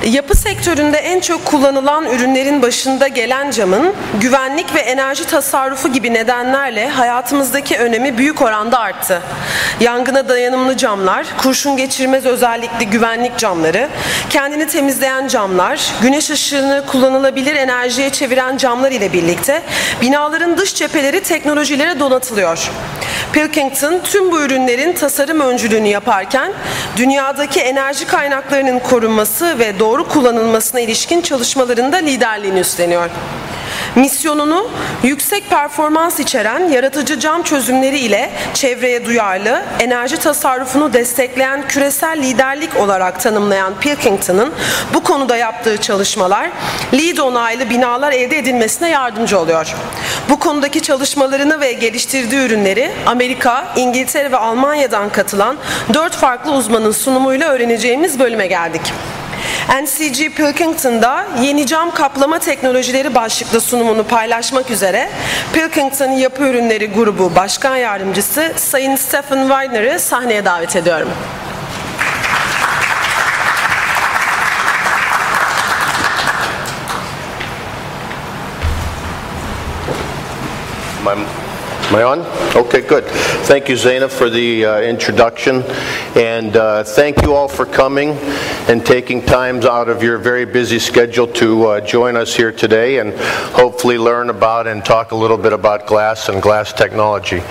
Yapı sektöründe en çok kullanılan ürünlerin başında gelen camın güvenlik ve enerji tasarrufu gibi nedenlerle hayatımızdaki önemi büyük oranda arttı. Yangına dayanımlı camlar, kurşun geçirmez özellikli güvenlik camları, kendini temizleyen camlar, güneş ışığını kullanılabilir enerjiye çeviren camlar ile birlikte binaların dış cepheleri teknolojilere donatılıyor. Pilkington tüm bu ürünlerin tasarım öncülüğünü yaparken dünyadaki enerji kaynaklarının korunması ve doğru kullanılmasına ilişkin çalışmalarında liderliğini üstleniyor. Misyonunu yüksek performans içeren yaratıcı cam çözümleri ile çevreye duyarlı, enerji tasarrufunu destekleyen küresel liderlik olarak tanımlayan Pilkington'ın bu konuda yaptığı çalışmalar, LEED onaylı binalar elde edilmesine yardımcı oluyor. Bu konudaki çalışmalarını ve geliştirdiği ürünleri Amerika, İngiltere ve Almanya'dan katılan 4 farklı uzmanın sunumuyla öğreneceğimiz bölüme geldik. NCG Pilkington'da yeni cam kaplama teknolojileri başlıklı sunumunu paylaşmak üzere Pilkington Yapı Ürünleri Grubu Başkan Yardımcısı Sayın Stephen Widener'ı sahneye davet ediyorum. Am I on? Okay, good. Thank you, Zaina, for the introduction. And thank you all for coming and taking time out of your very busy schedule to join us here today and hopefully learn about and talk a little bit about glass and glass technology.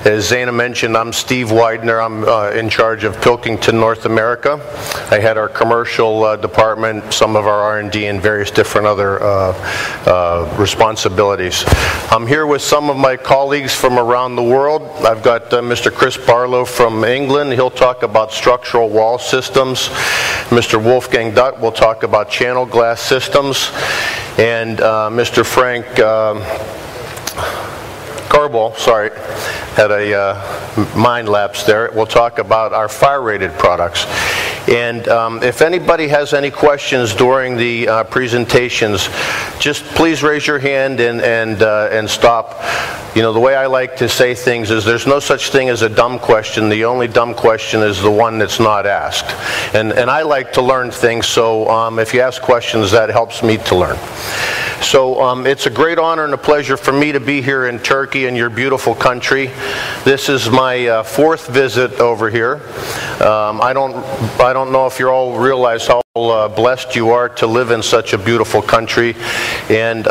As Zaina mentioned, I'm Steve Widener. I'm in charge of Pilkington, North America. I head our commercial department, some of our R&D, and various different other responsibilities. I'm here with some of my colleagues from around the world. I've got Mr. Chris Barlow from England. He'll talk about structural wall systems. Mr. Wolfgang Dutt will talk about channel glass systems. And Mr. Frank Corbel, sorry, had a mind lapse there. We'll talk about our fire-rated products. And if anybody has any questions during the presentations, just please raise your hand and stop. You know, the way I like to say things is there's no such thing as a dumb question. The only dumb question is the one that's not asked. And I like to learn things, so if you ask questions, that helps me to learn. So it's a great honor and a pleasure for me to be here in Turkey, in your beautiful country. This is my fourth visit over here. I don't know if you all realize how blessed you are to live in such a beautiful country, and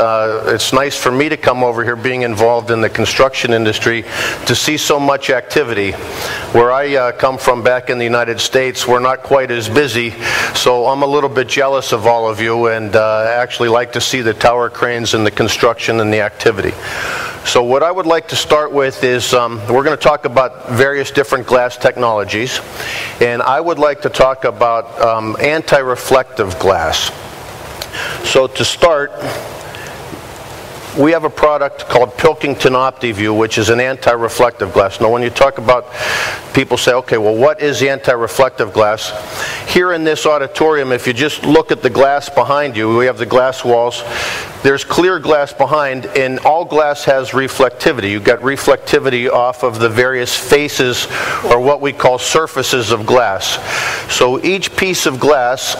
it's nice for me to come over here being involved in the construction industry to see so much activity. Where I come from back in the United States, we're not quite as busy, so I'm a little bit jealous of all of you and actually like to see the tower cranes and the construction and the activity. So what I would like to start with is we're going to talk about various different glass technologies, and I would like to talk about anti-reflective glass. So to start, we have a product called Pilkington OptiView, which is an anti-reflective glass. Now when you talk about, people say, okay, well what is anti-reflective glass? Here in this auditorium, if you just look at the glass behind you, we have the glass walls, there's clear glass behind, and all glass has reflectivity. You've got reflectivity off of the various faces, or what we call surfaces of glass. So each piece of glass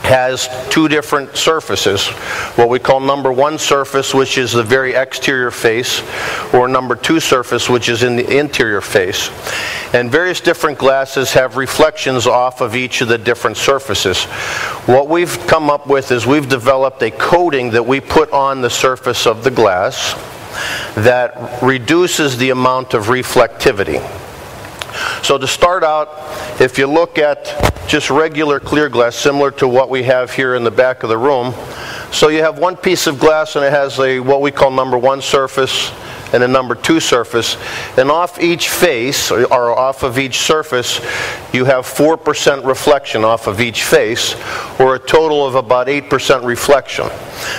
has two different surfaces, what we call number one surface, which is the very exterior face, or number two surface, which is in the interior face. And various different glasses have reflections off of each of the different surfaces. What we've come up with is we've developed a coating that we put on the surface of the glass that reduces the amount of reflectivity. So to start out, if you look at just regular clear glass, similar to what we have here in the back of the room, so you have one piece of glass and it has a what we call number one surface and a number two surface, and off each face, or off of each surface, you have 4% reflection off of each face, or a total of about 8% reflection.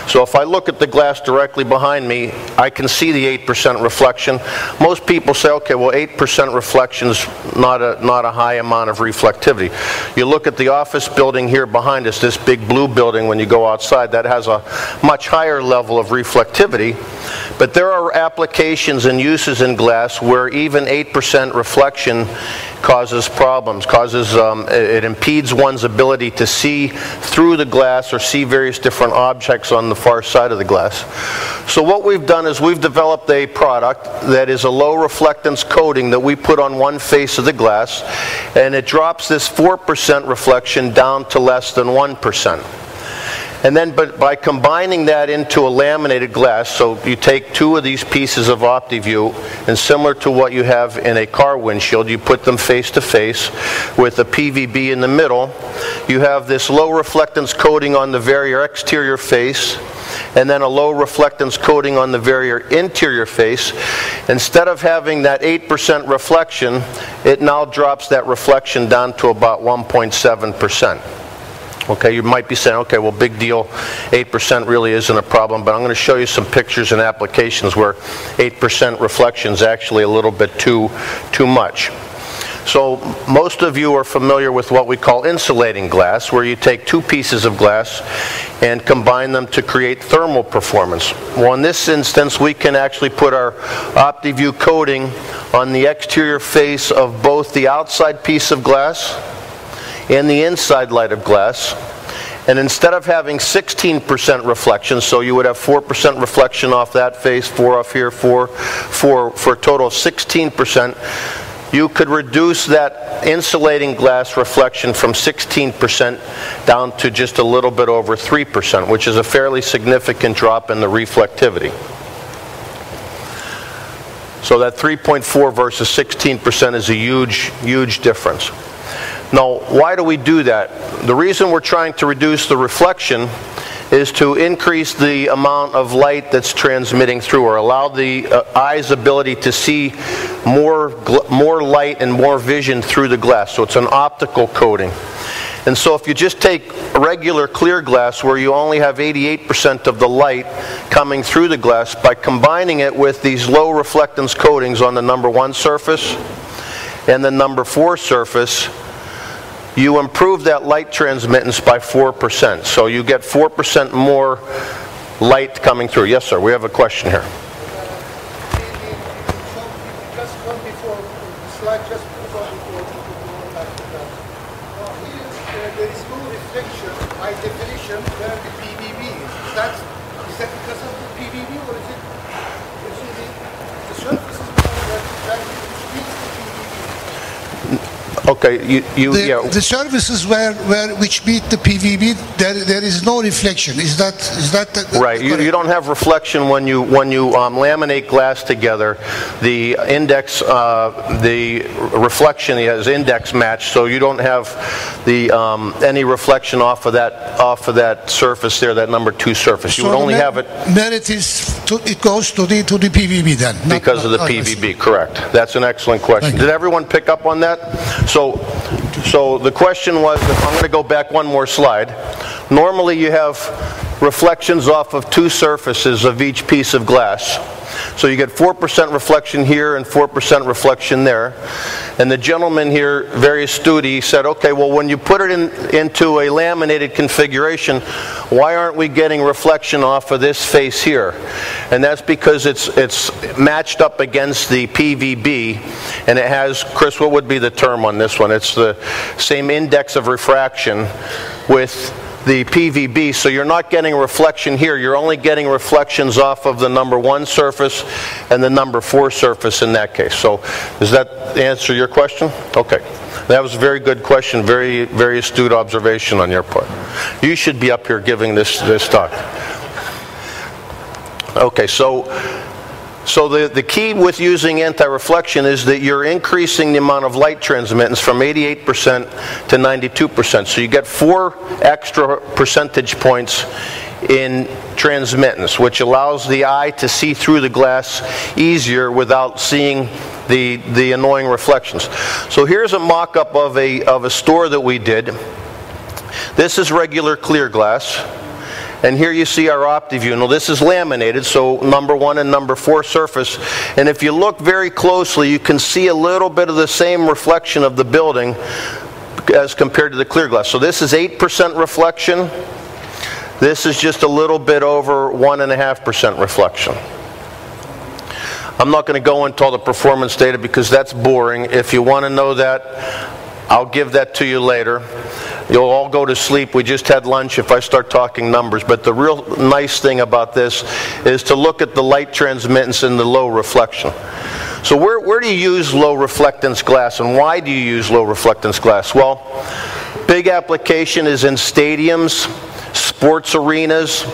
So if I look at the glass directly behind me, I can see the 8% reflection. Most people say, okay, well 8% reflection is not a high amount of reflectivity. You look at the office building here behind us, this big blue building, when you go outside, that has a much higher level of reflectivity. But there are applications applications and uses in glass where even 8% reflection causes problems, it impedes one's ability to see through the glass or see various different objects on the far side of the glass. So what we've done is we've developed a product that is a low reflectance coating that we put on one face of the glass, and it drops this 4% reflection down to less than 1%. And then by combining that into a laminated glass, so you take two of these pieces of OptiView, and similar to what you have in a car windshield, you put them face to face with a PVB in the middle. You have this low reflectance coating on the very exterior face, and then a low reflectance coating on the very interior face. Instead of having that 8% reflection, it now drops that reflection down to about 1.7%. Okay, you might be saying, okay, well, big deal, 8% really isn't a problem, but I'm going to show you some pictures and applications where 8% reflection is actually a little bit too much. So most of you are familiar with what we call insulating glass, where you take two pieces of glass and combine them to create thermal performance. Well, in this instance, we can actually put our OptiView coating on the exterior face of both the outside piece of glass and the inside light of glass. And instead of having 16% reflection, so you would have 4% reflection off that face, 4 off here, 4 for a total of 16%, you could reduce that insulating glass reflection from 16% down to just a little bit over 3%, which is a fairly significant drop in the reflectivity. So that 3.4 versus 16% is a huge difference. Now, why do we do that? The reason we're trying to reduce the reflection is to increase the amount of light that's transmitting through, or allow the eye's ability to see more light and more vision through the glass. So it's an optical coating. And so if you just take regular clear glass where you only have 88% of the light coming through the glass, by combining it with these low reflectance coatings on the number 1 surface and the number 4 surface, you improve that light transmittance by 4%. So you get 4% more light coming through. Yes, sir, we have a question here. Just one before, slide just before here, there is no reflection by definition where the PVB is. Is that because of the PVB, or is it the surface is where meets the PVB? Okay, yeah. The surfaces which meet the PVB, there is no reflection. Is that right? You don't have reflection when you laminate glass together. The index, the reflection is index matched, so you don't have the any reflection off of that surface there, that number 2 surface. You would only have it. Merit it goes to the PVB then. Because of the PVB, correct. That's an excellent question. Did everyone pick up on that? So the question was, if I'm going to go back one more slide, normally you have reflections off of 2 surfaces of each piece of glass. So you get 4% reflection here and 4% reflection there. And the gentleman here, very astute, he said, okay, well, when you put it into a laminated configuration, why aren't we getting reflection off of this face here? And that's because it's matched up against the PVB, and it has, Chris, what would be the term on this one? It's the same index of refraction with the PVB, so you're not getting reflection here. You're only getting reflections off of the number 1 surface and the number 4 surface in that case. So does that answer your question? Okay. That was a very good question, very, very astute observation on your part. You should be up here giving this talk. Okay, so the key with using anti-reflection is that you're increasing the amount of light transmittance from 88% to 92%. So you get 4 extra percentage points in transmittance, which allows the eye to see through the glass easier without seeing the annoying reflections. So here's a mock-up of a store that we did. This is regular clear glass. And here you see our OptiView. Now this is laminated, so number 1 and number 4 surface. And if you look very closely, you can see a little bit of the same reflection of the building as compared to the clear glass. So this is 8% reflection. This is just a little bit over 1.5% reflection. I'm not going to go into all the performance data because that's boring. If you want to know that, I'll give that to you later. You'll all go to sleep. We just had lunch if I start talking numbers. But the real nice thing about this is to look at the light transmittance and the low reflection. So where do you use low reflectance glass, and why do you use low reflectance glass? Well, big application is in stadiums, sports arenas,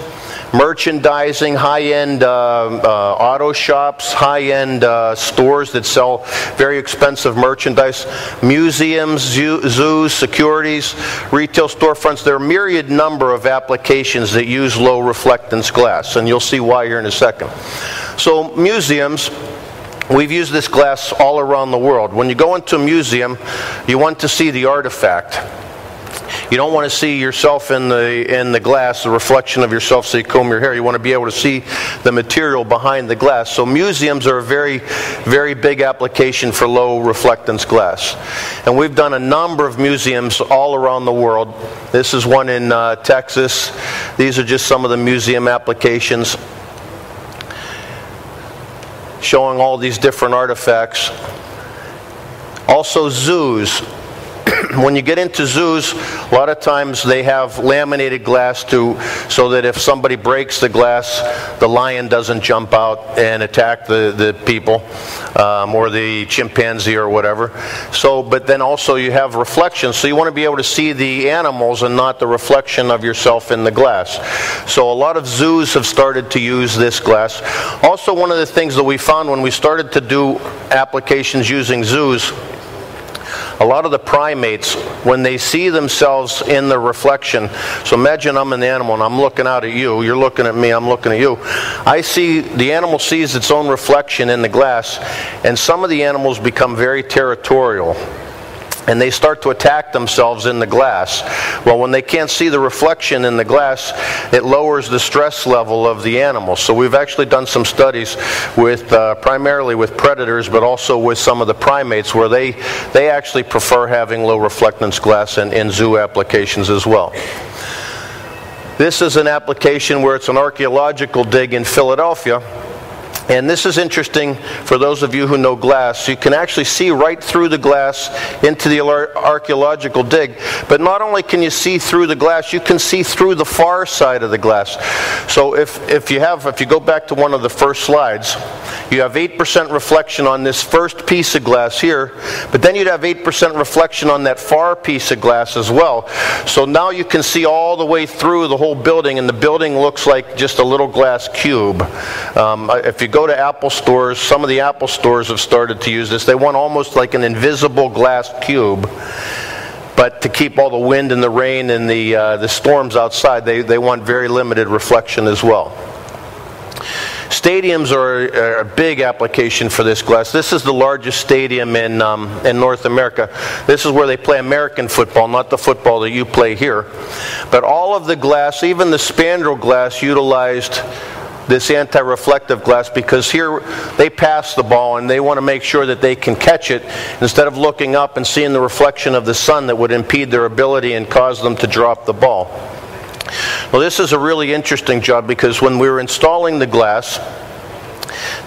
merchandising, high-end auto shops, high-end stores that sell very expensive merchandise, museums, zoos, securities, retail storefronts. There are a myriad number of applications that use low reflectance glass, and you'll see why here in a second. So museums, we've used this glass all around the world. When you go into a museum, you want to see the artifact. You don't want to see yourself in the glass, the reflection of yourself, so you comb your hair. You want to be able to see the material behind the glass. So museums are a very, very big application for low reflectance glass. And we've done a number of museums all around the world. This is one in Texas. These are just some of the museum applications, showing all these different artifacts. Also zoos. When you get into zoos, a lot of times they have laminated glass so that if somebody breaks the glass, the lion doesn't jump out and attack the people or the chimpanzee or whatever. So, but then also you have reflections, so you want to be able to see the animals and not the reflection of yourself in the glass. So a lot of zoos have started to use this glass. Also, one of the things that we found when we started to do applications using zoos, a lot of the primates, when they see themselves in the reflection, so imagine I'm an animal and I'm looking out at you, you're looking at me, I'm looking at you. The animal sees its own reflection in the glass, and some of the animals become very territorial. And they start to attack themselves in the glass. Well, when they can't see the reflection in the glass, it lowers the stress level of the animal. So we've actually done some studies with primarily with predators, but also with some of the primates, where they actually prefer having low reflectance glass in zoo applications as well. This is an application where it's an archaeological dig in Philadelphia. And this is interesting for those of you who know glass. You can actually see right through the glass into the archaeological dig. But not only can you see through the glass, you can see through the far side of the glass. So if you go back to one of the first slides, you have 8% reflection on this first piece of glass here, but then you'd have 8% reflection on that far piece of glass as well. So now you can see all the way through the whole building, and the building looks like just a little glass cube. If you go to Apple stores, some of the Apple stores have started to use this. They want almost like an invisible glass cube, but to keep all the wind and the rain and the storms outside, they want very limited reflection as well. Stadiums are a big application for this glass. This is the largest stadium in North America. This is where they play American football, not the football that you play here. But all of the glass, even the spandrel glass, utilized this anti-reflective glass, because here they pass the ball and they want to make sure that they can catch it instead of looking up and seeing the reflection of the sun that would impede their ability and cause them to drop the ball. Well, this is a really interesting job, because when we were installing the glass,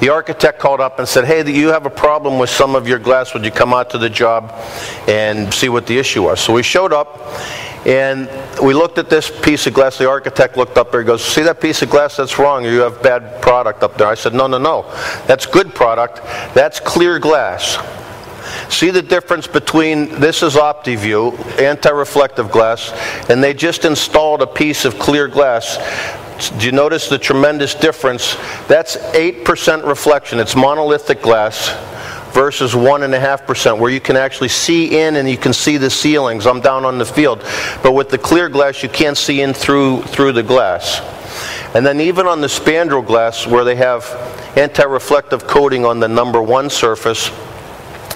the architect called up and said, "Hey, you have a problem with some of your glass. Would you come out to the job and see what the issue was?" So we showed up and we looked at this piece of glass. The architect looked up there and goes, "See that piece of glass? That's wrong. You have bad product up there." I said, No. That's good product. That's clear glass. See the difference between, this is OptiView, anti-reflective glass, and they just installed a piece of clear glass. Do you notice the tremendous difference? That's 8% reflection. It's monolithic glass versus 1.5%, where you can actually see in and you can see the ceilings. I'm down on the field. But with the clear glass, you can't see in through the glass. And then even on the spandrel glass, where they have anti-reflective coating on the number 1 surface,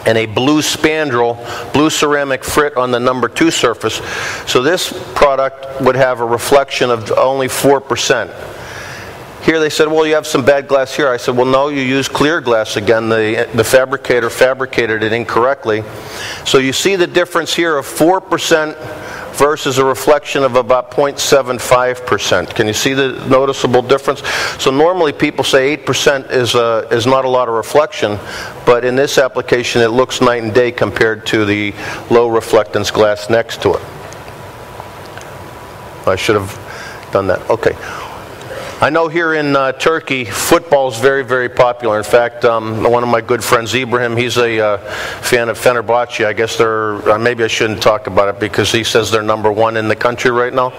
and a blue spandrel, blue ceramic frit on the number 2 surface. So this product would have a reflection of only 4%. Here they said, "Well, you have some bad glass here." I said, "Well, no, you use clear glass again. The fabricator fabricated it incorrectly." So you see the difference here of 4% versus a reflection of about 0.75%. Can you see the noticeable difference? So normally people say 8% is not a lot of reflection, but in this application it looks night and day compared to the low reflectance glass next to it. I should have done that. Okay. I know here in Turkey, football is very, very popular. In fact, one of my good friends, Ibrahim, he's a fan of Fenerbahce. I guess they're, maybe I shouldn't talk about it because he says they're #1 in the country right now.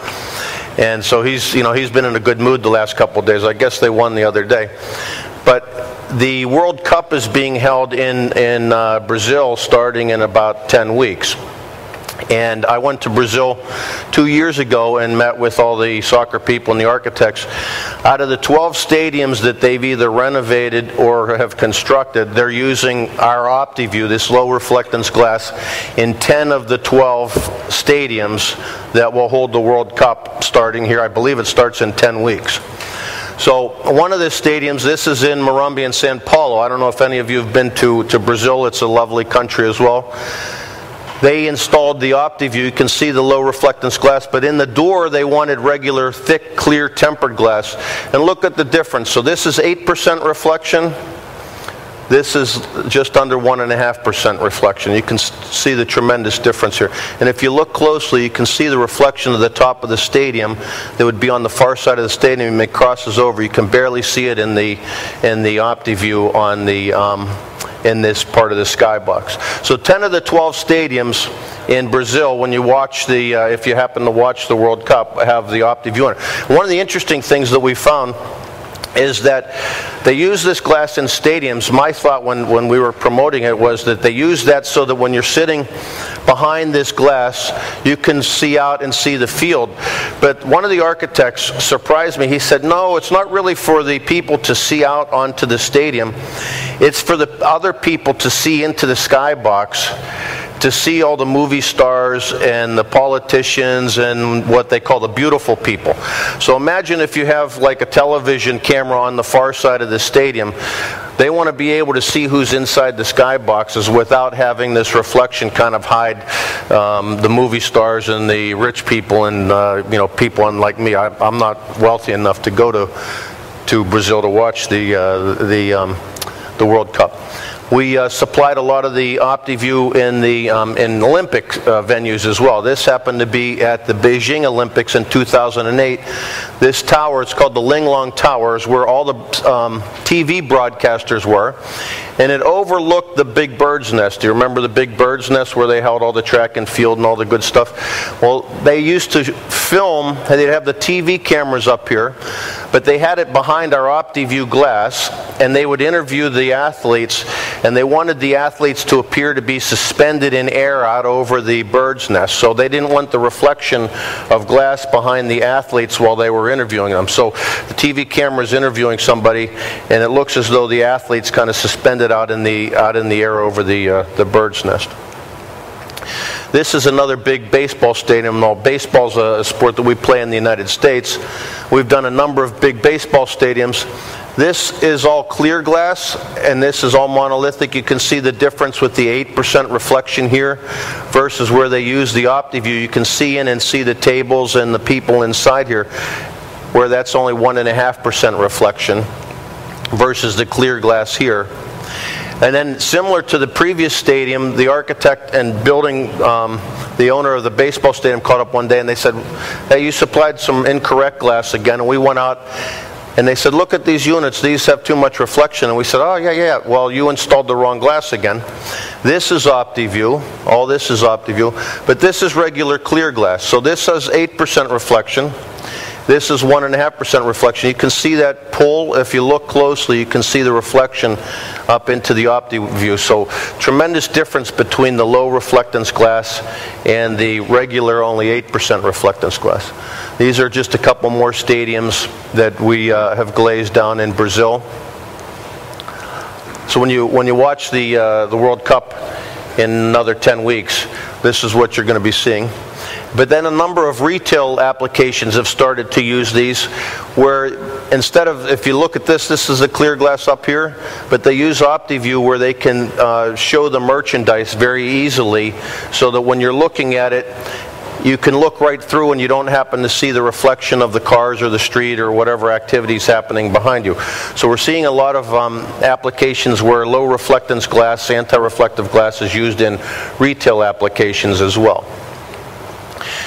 And so he's been in a good mood the last couple of days. I guess they won the other day. But the World Cup is being held in Brazil starting in about 10 weeks. And I went to Brazil 2 years ago and met with all the soccer people and the architects. Out of the 12 stadiums that they've either renovated or have constructed, they're using our OptiView, this low reflectance glass, in 10 of the 12 stadiums that will hold the World Cup starting here. I believe it starts in 10 weeks. So one of the stadiums, this is in Morumbi in Sao Paulo. I don't know if any of you have been to Brazil. It's a lovely country as well. They installed the OptiView. You can see the low reflectance glass, but in the door they wanted regular, thick, clear, tempered glass. And look at the difference. So this is 8% reflection. This is just under 1.5% reflection. You can see the tremendous difference here. And if you look closely, you can see the reflection of the top of the stadium that would be on the far side of the stadium. It crosses over. You can barely see it in the OptiView on the in this part of the skybox. So 10 of the 12 stadiums in Brazil, when you watch if you happen to watch the World Cup, have the OptiView on it. One of the interesting things that we found is that they use this glass in stadiums. My thought when we were promoting it was that they use that so that when you're sitting behind this glass, you can see out and see the field. But one of the architects surprised me. He said, no, it's not really for the people to see out onto the stadium. It's for the other people to see into the skybox, to see all the movie stars and the politicians and what they call the beautiful people. So imagine if you have like a television camera on the far side of the stadium. They want to be able to see who's inside the skyboxes without having this reflection kind of hide the movie stars and the rich people and people unlike me. I'm not wealthy enough to go to Brazil to watch the World Cup. We supplied a lot of the OptiView in Olympic venues as well. This happened to be at the Beijing Olympics in 2008. This tower, it's called the Linglong Tower, is where all the TV broadcasters were. And it overlooked the Big Bird's Nest. Do you remember the Big Bird's Nest where they held all the track and field and all the good stuff? Well, they used to film, and they'd have the TV cameras up here, but they had it behind our OptiView glass, and they would interview the athletes, and they wanted the athletes to appear to be suspended in air out over the bird's nest. So they didn't want the reflection of glass behind the athletes while they were interviewing them. So the TV camera is interviewing somebody, and it looks as though the athlete's kind of suspended out in the air over the bird's nest. This is another big baseball stadium. Now, baseball's a sport that we play in the United States. We've done a number of big baseball stadiums. This is all clear glass, and this is all monolithic. You can see the difference with the 8% reflection here versus where they use the OptiView. You can see in and see the tables and the people inside here, where that's only 1.5% reflection versus the clear glass here. And then similar to the previous stadium, the architect and building, the owner of the baseball stadium called up one day and they said, hey, you supplied some incorrect glass again. And we went out and they said, look at these units, these have too much reflection. And we said, oh yeah, well you installed the wrong glass again. This is OptiView, all this is OptiView, but this is regular clear glass. So this has 8% reflection. This is 1.5% reflection. You can see that pull. If you look closely, you can see the reflection up into the OptiView. So tremendous difference between the low reflectance glass and the regular only 8% reflectance glass. These are just a couple more stadiums that we have glazed down in Brazil. So when you watch the World Cup in another 10 weeks, this is what you're going to be seeing. But then a number of retail applications have started to use these, where instead of, if you look at this is a clear glass up here, but they use OptiView where they can show the merchandise very easily so that when you're looking at it, you can look right through and you don't happen to see the reflection of the cars or the street or whatever activity is happening behind you. So we're seeing a lot of applications where low reflectance glass, anti-reflective glass is used in retail applications as well.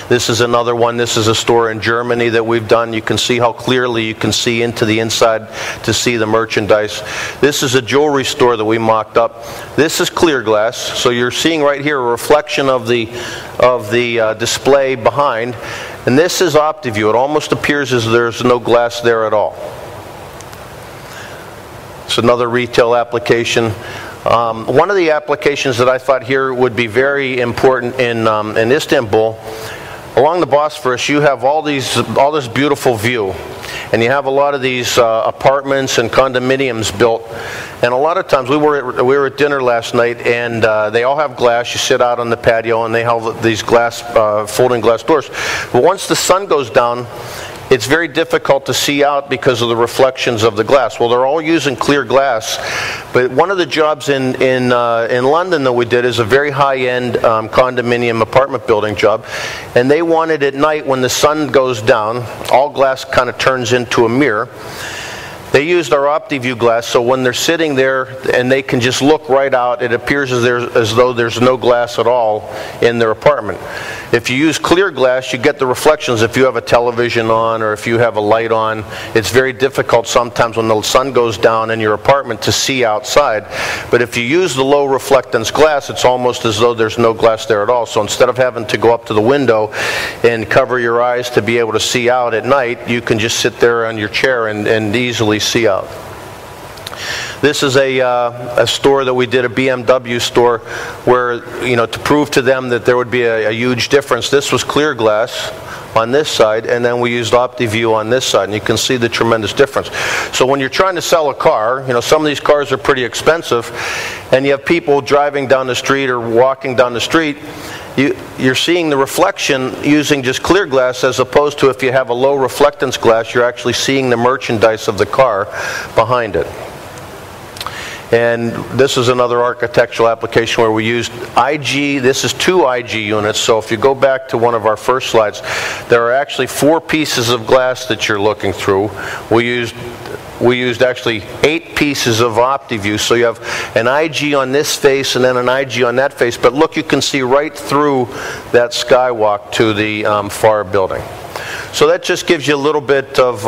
This is another one. This is a store in Germany that we've done. You can see how clearly you can see into the inside to see the merchandise. This is a jewelry store that we mocked up. This is clear glass, so you're seeing right here a reflection of the display behind. And this is OptiView. It almost appears as there's no glass there at all. It's another retail application. One of the applications that I thought here would be very important in Istanbul, along the Bosphorus, you have all this beautiful view, and you have a lot of these apartments and condominiums built. And a lot of times, we were at dinner last night, and they all have glass. You sit out on the patio, and they have these folding glass doors. But once the sun goes down, it's very difficult to see out because of the reflections of the glass. Well, they're all using clear glass, but one of the jobs in London that we did is a very high-end condominium apartment building job, and they wanted at night when the sun goes down, all glass kind of turns into a mirror. They used our OptiView glass, so when they're sitting there and they can just look right out, it appears as though there's no glass at all in their apartment. If you use clear glass, you get the reflections. If you have a television on or if you have a light on, it's very difficult sometimes when the sun goes down in your apartment to see outside. But if you use the low reflectance glass, it's almost as though there's no glass there at all. So instead of having to go up to the window and cover your eyes to be able to see out at night, you can just sit there on your chair and easily see out. This is a store that we did, a BMW store, where, to prove to them that there would be a huge difference. This was clear glass on this side, and then we used OptiView on this side, and you can see the tremendous difference. So when you're trying to sell a car, some of these cars are pretty expensive, and you have people driving down the street or walking down the street, you're seeing the reflection using just clear glass, as opposed to if you have a low reflectance glass, you're actually seeing the merchandise of the car behind it. And this is another architectural application where we used IG. This is 2 IG units. So if you go back to one of our first slides, there are actually 4 pieces of glass that you're looking through. We used actually 8 pieces of OptiView. So you have an IG on this face and then an IG on that face. But look, you can see right through that skywalk to the far building. So that just gives you a little bit of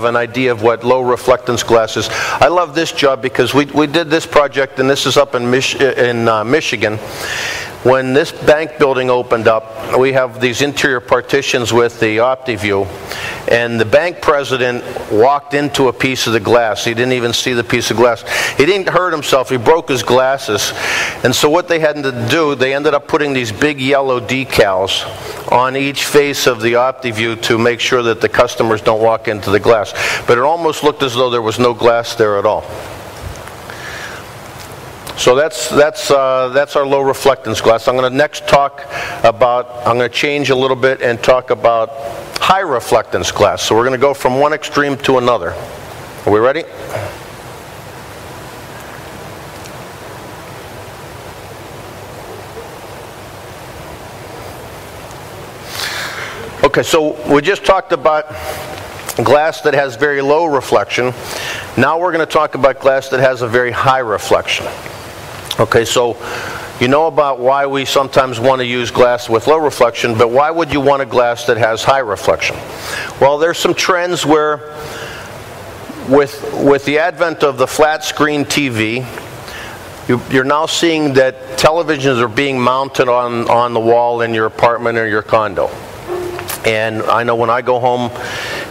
an idea of what low reflectance glass is. I love this job because we did this project, and this is up in Michigan. When this bank building opened up, we have these interior partitions with the OptiView, and the bank president walked into a piece of the glass. He didn't even see the piece of glass. He didn't hurt himself. He broke his glasses. And so what they had to do, they ended up putting these big yellow decals on each face of the OptiView to make sure that the customers don't walk into the glass. But it almost looked as though there was no glass there at all. So that's our low reflectance glass. I'm going to next I'm going to change a little bit and talk about high reflectance glass. So we're going to go from one extreme to another. Are we ready? Okay, so we just talked about glass that has very low reflection. Now we're going to talk about glass that has a very high reflection. Okay, so you know about why we sometimes want to use glass with low reflection, but why would you want a glass that has high reflection? Well, there's some trends where with the advent of the flat screen TV, you're now seeing that televisions are being mounted on the wall in your apartment or your condo. And I know when I go home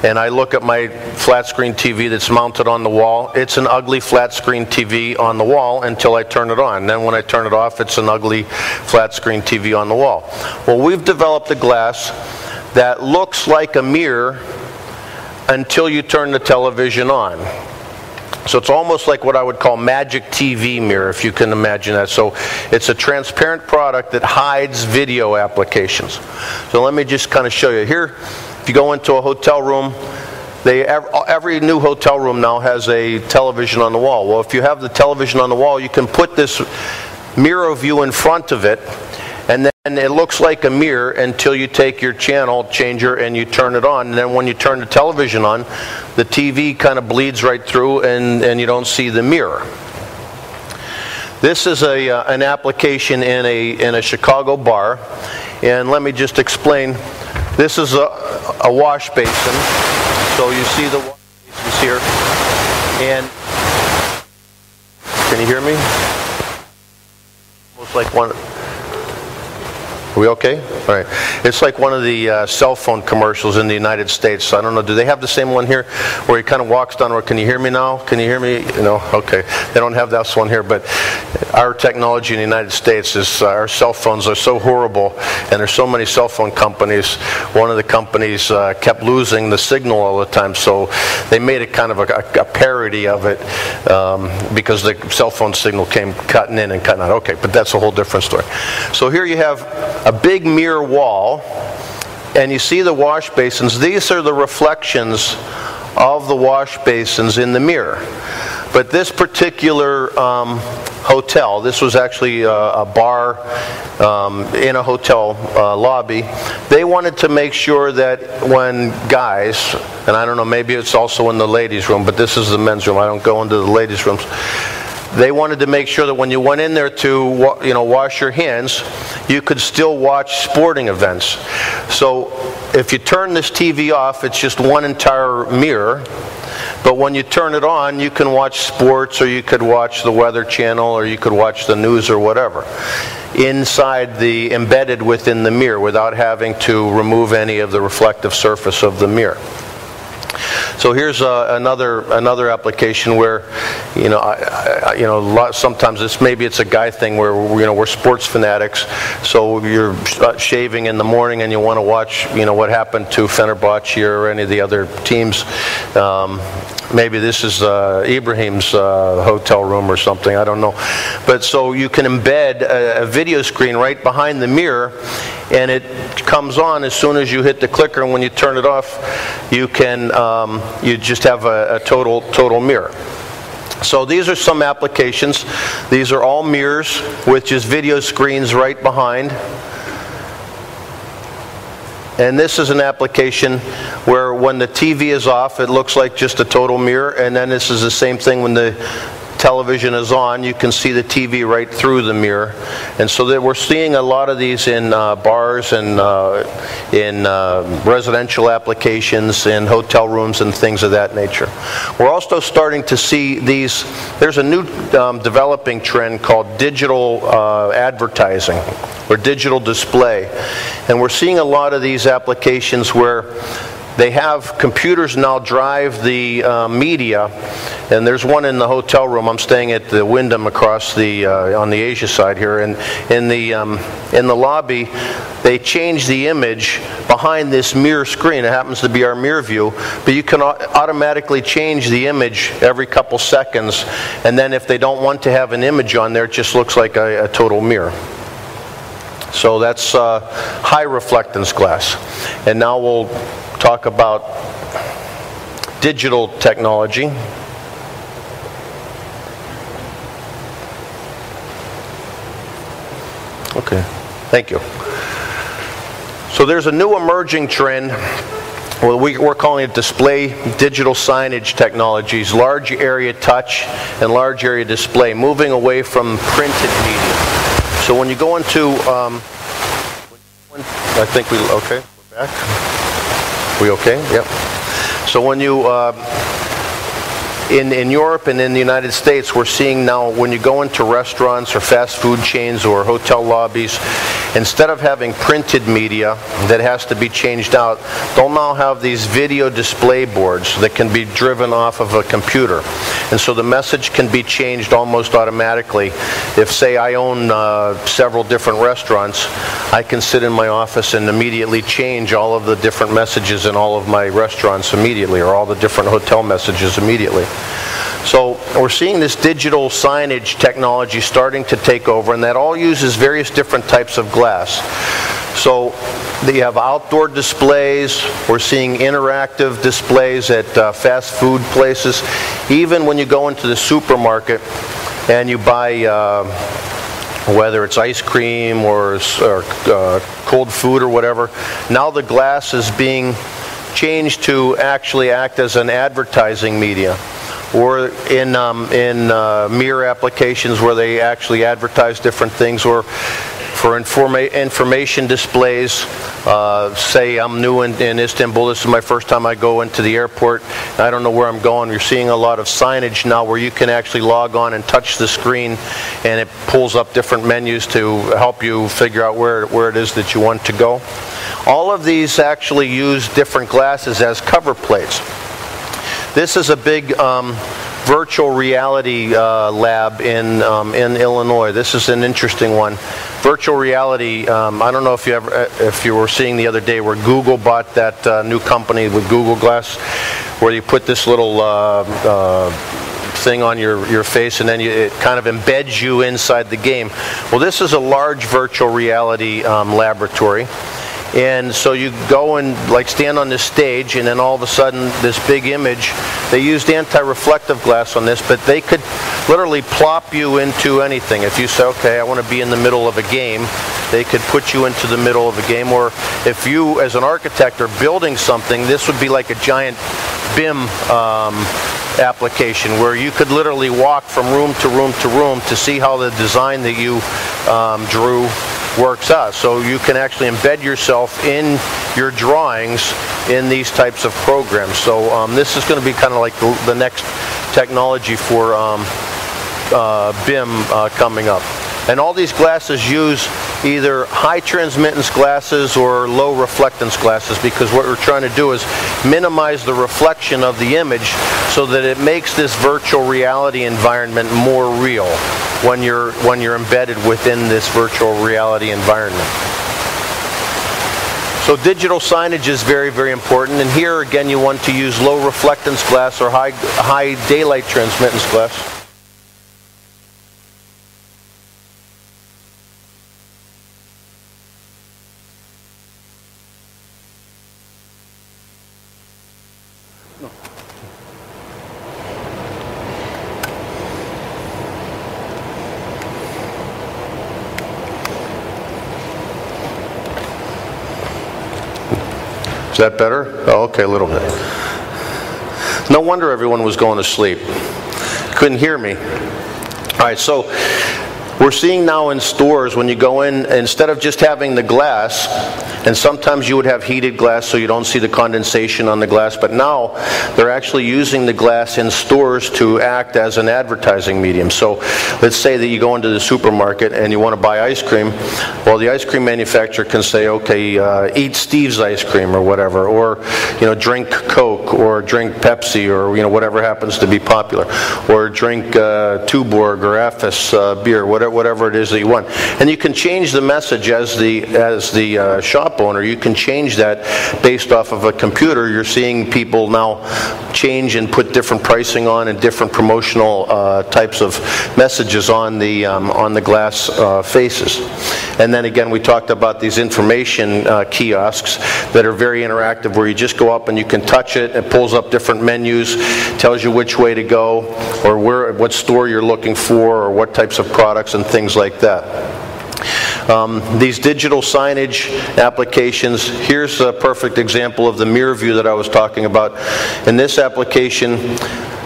and I look at my flat screen TV that's mounted on the wall, it's an ugly flat screen TV on the wall until I turn it on. Then when I turn it off, it's an ugly flat screen TV on the wall. Well, we've developed a glass that looks like a mirror until you turn the television on. So it's almost like what I would call magic TV mirror, if you can imagine that. So it's a transparent product that hides video applications. So let me just kind of show you. Here, if you go into a hotel room, every new hotel room now has a television on the wall. Well, if you have the television on the wall, you can put this mirror view in front of it, and then it looks like a mirror until you take your channel changer and you turn it on, and then when you turn the television on, the TV kind of bleeds right through and you don't see the mirror. This is an application in a Chicago bar, and let me just explain. This is a wash basin, so you see the wash basins here, and can you hear me? Almost like one. Are we okay? All right. It's like one of the cell phone commercials in the United States. I don't know. Do they have the same one here where he kind of walks down? Or can you hear me now? Can you hear me? No? Okay. They don't have that one here. But our technology in the United States is our cell phones are so horrible, and there's so many cell phone companies. One of the companies kept losing the signal all the time, so they made it kind of a parody of it because the cell phone signal came cutting in and cutting out. Okay, but that's a whole different story. So here you have a big mirror wall, and you see the wash basins. These are the reflections of the wash basins in the mirror. But this particular hotel, this was actually a bar in a hotel lobby, they wanted to make sure that when guys, and I don't know, maybe it's also in the ladies' room, but this is the men's room, I don't go into the ladies' rooms. They wanted to make sure that when you went in there to wash your hands, you could still watch sporting events. So if you turn this TV off, it's just one entire mirror. But when you turn it on, you can watch sports, or you could watch the Weather Channel, or you could watch the news or whatever embedded within the mirror without having to remove any of the reflective surface of the mirror. So here's another application where, sometimes it's a guy thing where we're sports fanatics. So you're shaving in the morning and you want to watch what happened to Fenerbahce or any of the other teams. Maybe this is Ibrahim's hotel room or something, I don't know. But so you can embed a video screen right behind the mirror, and it comes on as soon as you hit the clicker, and when you turn it off, you can you just have a total mirror. So these are some applications. These are all mirrors with just video screens right behind. And this is an application where when the TV is off, it looks like just a total mirror. And then this is the same thing when the television is on. You can see the TV right through the mirror. And so that we're seeing a lot of these in bars and in residential applications, in hotel rooms and things of that nature. We're also starting to see these. There's a new developing trend called digital advertising, or digital display. And we're seeing a lot of these applications where they have computers now drive the media, and there's one in the hotel room. I'm staying at the Wyndham across the on the Asia side here, and in the lobby, they change the image behind this mirror screen. It happens to be our mirror view, but you can automatically change the image every couple seconds, and then if they don't want to have an image on there, it just looks like a total mirror. So that's high reflectance glass. And now we'll talk about digital technology. Okay, thank you. So there's a new emerging trend. Well, we're calling it display digital signage technologies, large area touch and large area display, moving away from printed media. So when you go into, I think okay, we're back. We okay? Yep. So when you, in Europe and in the United States, we're seeing now when you go into restaurants or fast food chains or hotel lobbies, instead of having printed media that has to be changed out, they'll now have these video display boards that can be driven off of a computer. And so the message can be changed almost automatically. If, say, I own several different restaurants, I can sit in my office and immediately change all of the different messages in all of my restaurants immediately, or all the different hotel messages immediately. So we're seeing this digital signage technology starting to take over, and that all uses various different types of glass. So you have outdoor displays. We're seeing interactive displays at fast food places. Even when you go into the supermarket and you buy whether it's ice cream or cold food or whatever. Now the glass is being changed to actually act as an advertising media, or in mirror applications where they actually advertise different things, or for information displays. Say I'm new in Istanbul, this is my first time I go into the airport, I don't know where I'm going. You're seeing a lot of signage now where you can actually log on and touch the screen, and it pulls up different menus to help you figure out where it is that you want to go. All of these actually use different glasses as cover plates. This is a big virtual reality lab in Illinois. This is an interesting one. Virtual reality, I don't know if you were seeing the other day where Google bought that new company with Google Glass, where you put this little thing on your face, and then it kind of embeds you inside the game. Well, this is a large virtual reality laboratory. And so you go and like stand on this stage, and then all of a sudden this big image, they used anti-reflective glass on this, but they could literally plop you into anything. If you say, okay, I want to be in the middle of a game, they could put you into the middle of a game. Or if you as an architect are building something, this would be like a giant BIM application where you could literally walk from room to room to room to see how the design that you drew works out. So you can actually embed yourself in your drawings in these types of programs. So this is going to be kind of like the next technology for BIM coming up. And all these glasses use either high transmittance glasses or low reflectance glasses, because what we're trying to do is minimize the reflection of the image so that it makes this virtual reality environment more real when you're embedded within this virtual reality environment. So digital signage is very, very important, and here again you want to use low reflectance glass or high daylight transmittance glass. Is that better? Oh, okay, a little bit. No wonder everyone was going to sleep. Couldn't hear me. All right, so we're seeing now in stores when you go in, instead of just having the glass, and sometimes you would have heated glass so you don't see the condensation on the glass, but now they're actually using the glass in stores to act as an advertising medium. So let's say that you go into the supermarket and you want to buy ice cream. Well, the ice cream manufacturer can say, okay, eat Steve's ice cream or whatever, or drink Coke or drink Pepsi or whatever happens to be popular, or drink Tuborg or Effis beer, whatever it is that you want. And you can change the message as the shop owner. You can change that based off of a computer. You're seeing people now change and put different pricing on and different promotional types of messages on the glass faces. And then again, we talked about these information kiosks that are very interactive, where you just go up and you can touch it. It pulls up different menus, tells you which way to go, or what store you're looking for, or what types of products and things like that. These digital signage applications, here's a perfect example of the mirror view that I was talking about. In this application,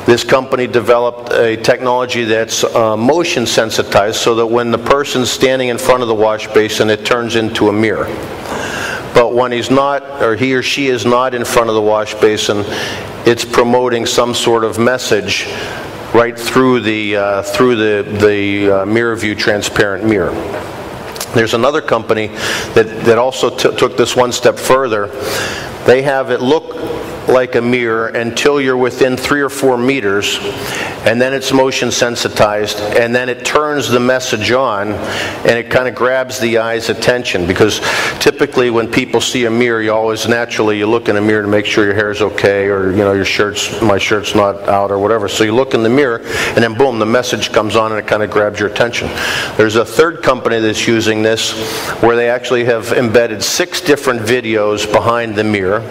this company developed a technology that's motion sensitized, so that when the person's standing in front of the wash basin, it turns into a mirror. But when he's not, or he or she is not in front of the wash basin, it's promoting some sort of message right through the mirror view transparent mirror. There's another company that also took this one step further. They have it look like a mirror until you're within 3 or 4 meters, and then it's motion sensitized, and then it turns the message on, and it kind of grabs the eye's attention, because typically when people see a mirror, you always naturally look in a mirror to make sure your hair's okay, or my shirt's not out or whatever. So you look in the mirror, and then boom, the message comes on and it kind of grabs your attention. There's a third company that's using this, where they actually have embedded 6 different videos behind the mirror.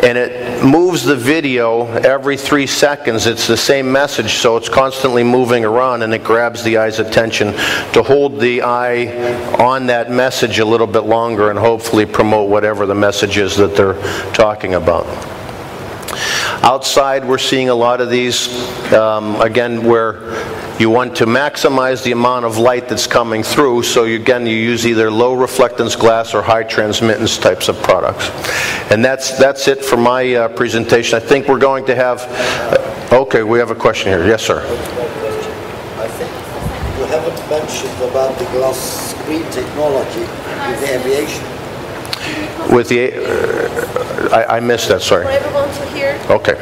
and it moves the video every 3 seconds. It's the same message, so it's constantly moving around, and it grabs the eye's attention to hold the eye on that message a little bit longer and hopefully promote whatever the message is that they're talking about. Outside, we're seeing a lot of these, again, where you want to maximize the amount of light that's coming through, so you use either low reflectance glass or high transmittance types of products. And that's it for my presentation. I think we're going to have, okay, we have a question here. Yes, sir. I think you haven't mentioned about the glass screen technology with the aviation. With the, I missed that, sorry. For everyone to hear. Okay.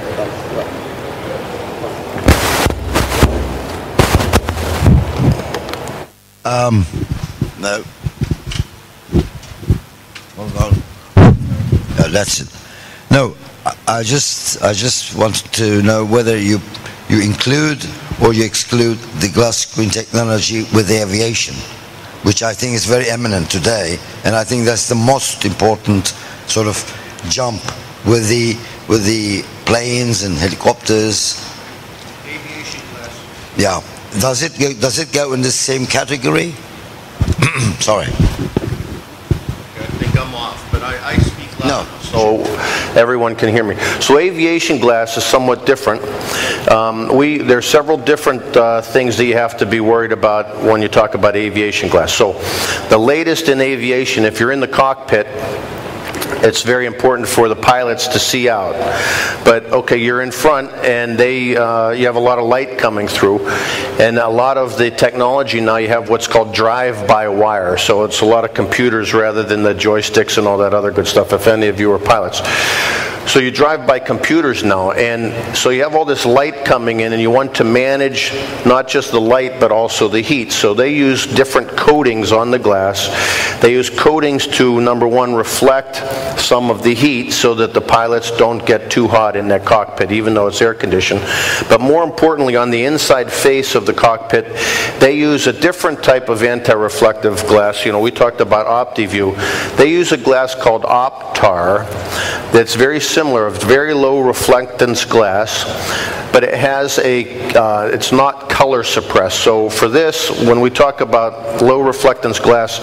No. Hold on. No, that's it. No, I just wanted to know whether you include or you exclude the glass screen technology with the aviation, which I think is very eminent today, and I think that's the most important sort of jump with the planes and helicopters. Aviation glass. Yeah. Does it go in the same category? Sorry. Okay, I think I'm off, but I speak loud. No. So everyone can hear me. So aviation glass is somewhat different. There's several different things that you have to be worried about when you talk about aviation glass. So the latest in aviation, if you're in the cockpit, it's very important for the pilots to see out. But okay, you're in front, and you have a lot of light coming through, and a lot of the technology now, you have what's called drive-by-wire. So it's a lot of computers rather than the joysticks and all that other good stuff, if any of you are pilots. So you drive by computers now, and so you have all this light coming in, and you want to manage not just the light but also the heat. So they use different coatings on the glass. They use coatings to, number one, reflect some of the heat so that the pilots don't get too hot in that cockpit, even though it's air conditioned. But more importantly, on the inside face of the cockpit, they use a different type of anti-reflective glass. You know, we talked about OptiView. They use a glass called Optar that's very similar, a very low reflectance glass, but it has it's not color suppressed. So for this, when we talk about low reflectance glass,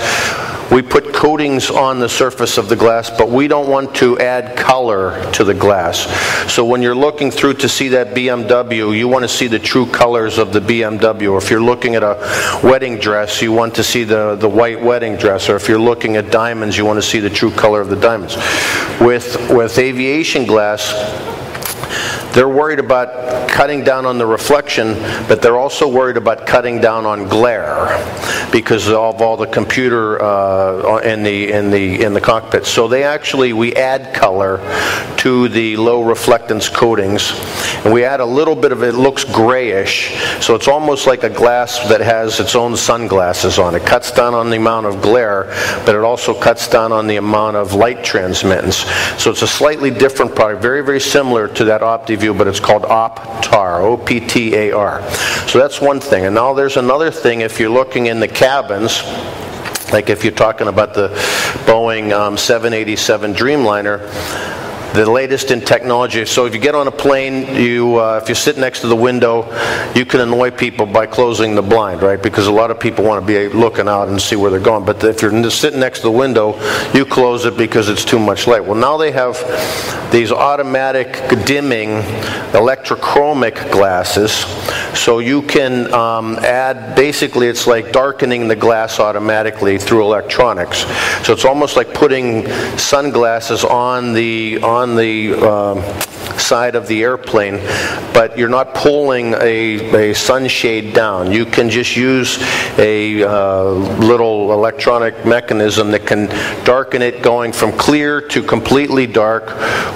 we put coatings on the surface of the glass, but we don't want to add color to the glass. So when you're looking through to see that BMW, you want to see the true colors of the BMW. Or if you're looking at a wedding dress, you want to see the white wedding dress. Or if you're looking at diamonds, you want to see the true color of the diamonds. With aviation glass, they're worried about cutting down on the reflection, but they're also worried about cutting down on glare because of all the computer in the cockpit. So we add color to the low reflectance coatings, and we add a little bit of it. Looks grayish, so it's almost like a glass that has its own sunglasses on. It cuts down on the amount of glare, but it also cuts down on the amount of light transmittance. So it's a slightly different product, very, very similar to that OptiView, but it's called Optar, O-P-T-A-R. So that's one thing. And now there's another thing. If you're looking in the cabins, like if you're talking about the Boeing 787 Dreamliner, the latest in technology. So if you get on a plane, if you sit next to the window, you can annoy people by closing the blind, right? Because a lot of people want to be looking out and see where they're going. But if you're sitting next to the window, you close it because it's too much light. Well, now they have these automatic dimming electrochromic glasses. So you can add, basically it's like darkening the glass automatically through electronics. So it's almost like putting sunglasses on the side of the airplane, but you're not pulling a sunshade down. You can just use a little electronic mechanism that can darken it, going from clear to completely dark,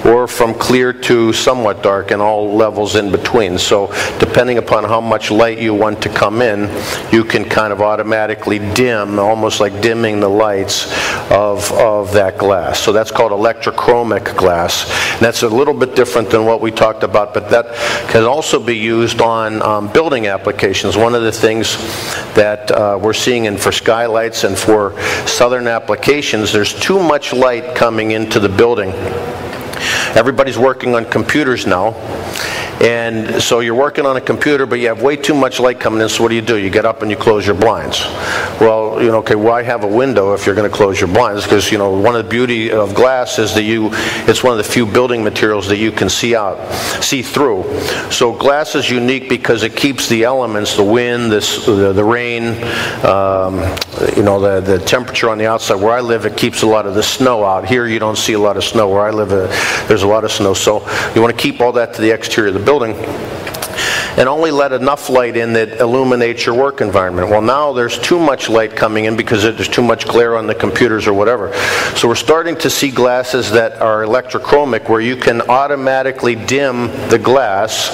or from clear to somewhat dark, and all levels in between. So depending upon how much light you want to come in, you can kind of automatically dim, almost like dimming the lights of that glass. So that's called electrochromic glass. And that's a little bit different than what we talked about, but that can also be used on building applications. One of the things that we're seeing for skylights and for southern applications, there's too much light coming into the building. everybody's working on computers now. And so you're working on a computer, but you have way too much light coming in, so what do? You get up and you close your blinds. Well, okay, why have a window if you're going to close your blinds? Because, one of the beauty of glass is that it's one of the few building materials that you can see through. So glass is unique because it keeps the elements, the wind, the rain, the temperature on the outside. Where I live, it keeps a lot of the snow out. Here, you don't see a lot of snow. Where I live, there's a lot of snow. So you want to keep all that to the exterior of the building and only let enough light in that illuminates your work environment. Well, now there's too much light coming in because there's too much glare on the computers or whatever. So we're starting to see glasses that are electrochromic where you can automatically dim the glass,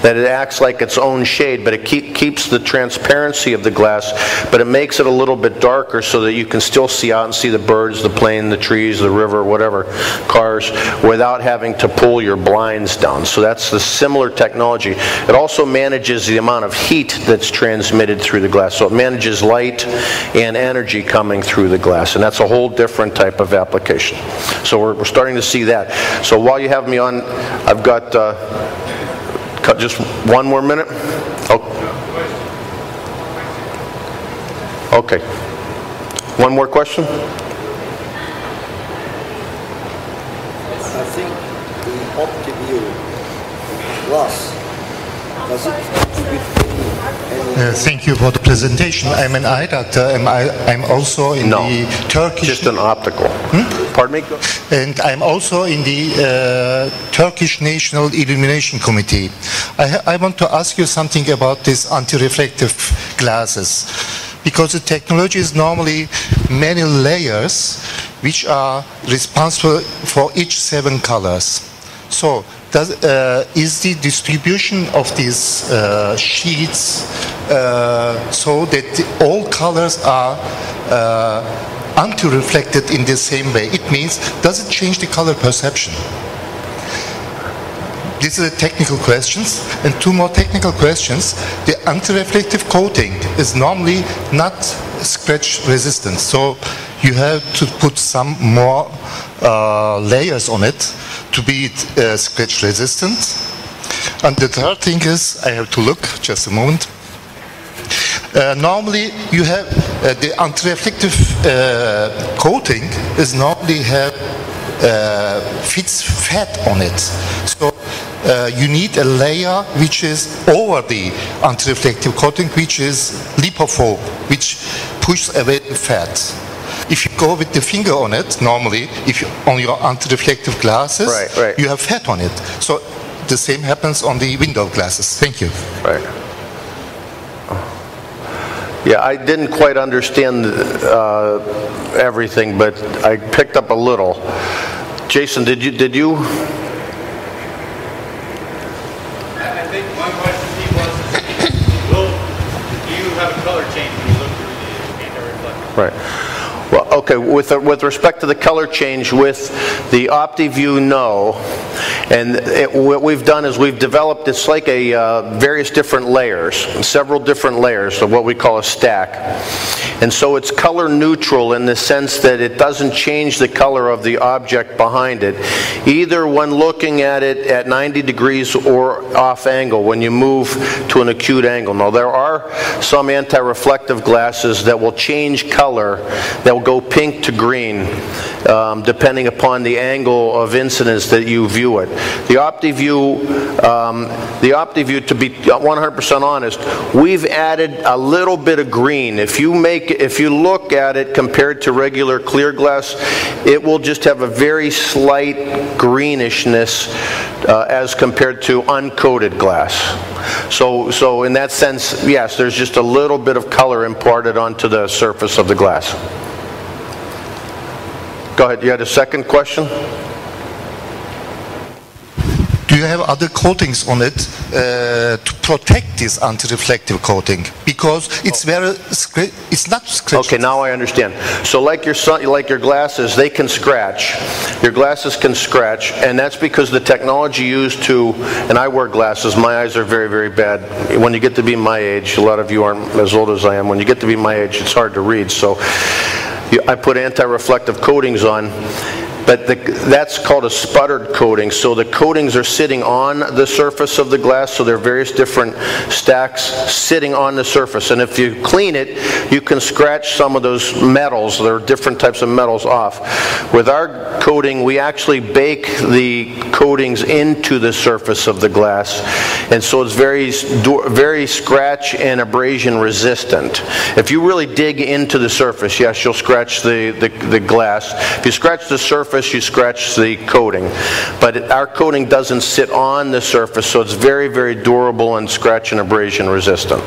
that it acts like its own shade, but it keeps the transparency of the glass, but it makes it a little bit darker so that you can still see out and see the birds, the plane, the trees, the river, whatever, cars, without having to pull your blinds down. So that's the similar technology. It also manages the amount of heat that's transmitted through the glass. So it manages light and energy coming through the glass, and that's a whole different type of application. So we're starting to see that. So while you have me on, I've got just one more minute. Oh. Okay. One more question? I think the OptiView glass, does it with any thank you for the presentation. I'm an eye doctor, and I'm also in the Turkish... just an optical. Pardon me? And I'm also in the Turkish National Illumination Committee. I want to ask you something about these anti-reflective glasses. Because the technology is normally many layers which are responsible for each 7 colors. So is the distribution of these sheets so that all colors are anti-reflected in the same way? It means, does it change the color perception? These are the technical questions. And 2 more technical questions. The anti-reflective coating is normally not scratch resistant. So you have to put some more layers on it to be scratch resistant. And the third thing is, I have to look, just a moment. Normally you have the anti-reflective coating is normally have fits fat on it. So you need a layer which is over the anti-reflective coating, which is lipophobe, which pushes away the fat. If you go with the finger on it, normally, if you, on your anti-reflective glasses, right. you have fat on it. So the same happens on the window glasses. Thank you. Right. Yeah, I didn't quite understand everything, but I picked up a little. Jason, did you? I think one question he was, do you have a color change when you look through the anti-reflective? Right. Well, okay, with respect to the color change with the OptiView, no. And what we've done is we've developed, it's like a various different layers, several different layers of what we call a stack. And so it's color neutral in the sense that it doesn't change the color of the object behind it, either when looking at it at 90 degrees or off angle, when you move to an acute angle. Now, there are some anti-reflective glasses that will change color, that will go pink to green, depending upon the angle of incidence that you view it. The OptiView, to be 100% honest, we've added a little bit of green. If you look at it compared to regular clear glass, it will just have a very slight greenishness as compared to uncoated glass. So in that sense, yes, there's just a little bit of color imparted onto the surface of the glass. Go ahead, you had a second question? Do you have other coatings on it to protect this anti-reflective coating? Because it's it's not scratch. Okay, now I understand. So like your glasses, they can scratch. Your glasses can scratch, and that's because the technology used to, and I wear glasses, my eyes are very, very bad. When you get to be my age, a lot of you aren't as old as I am, when you get to be my age, it's hard to read. So I put anti-reflective coatings on, but that's called a sputtered coating. So the coatings are sitting on the surface of the glass, so there are various different stacks sitting on the surface. And if you clean it, you can scratch some of those metals. There are different types of metals off. With our coating, we actually bake the coatings into the surface of the glass, and so it's very scratch and abrasion resistant. If you really dig into the surface, yes, you'll scratch the glass. If you scratch the surface, you scratch the coating. But our coating doesn't sit on the surface, so it's very, very durable and scratch and abrasion resistant.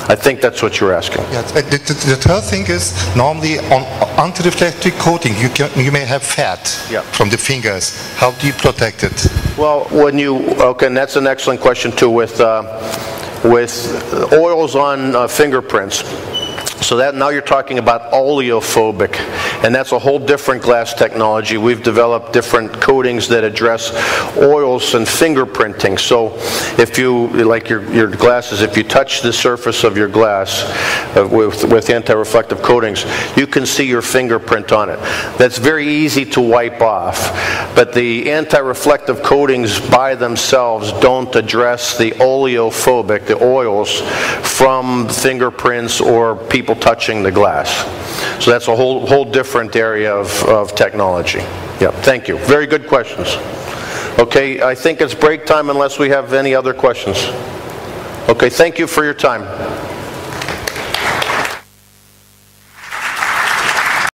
I think that's what you're asking. Yes. The third thing is, normally on anti-reflective coating, you may have fat from the fingers. How do you protect it? Well, okay, and that's an excellent question too, with oils on fingerprints. So that now you're talking about oleophobic, and that's a whole different glass technology. We've developed different coatings that address oils and fingerprinting. So if you, like your glasses, if you touch the surface of your glass with anti-reflective coatings, you can see your fingerprint on it. That's very easy to wipe off, but the anti-reflective coatings by themselves don't address the oleophobic, the oils, from fingerprints or people touching the glass. So that's a whole different area of technology. Yeah, thank you. Very good questions. Okay, I think it's break time unless we have any other questions. Okay, thank you for your time.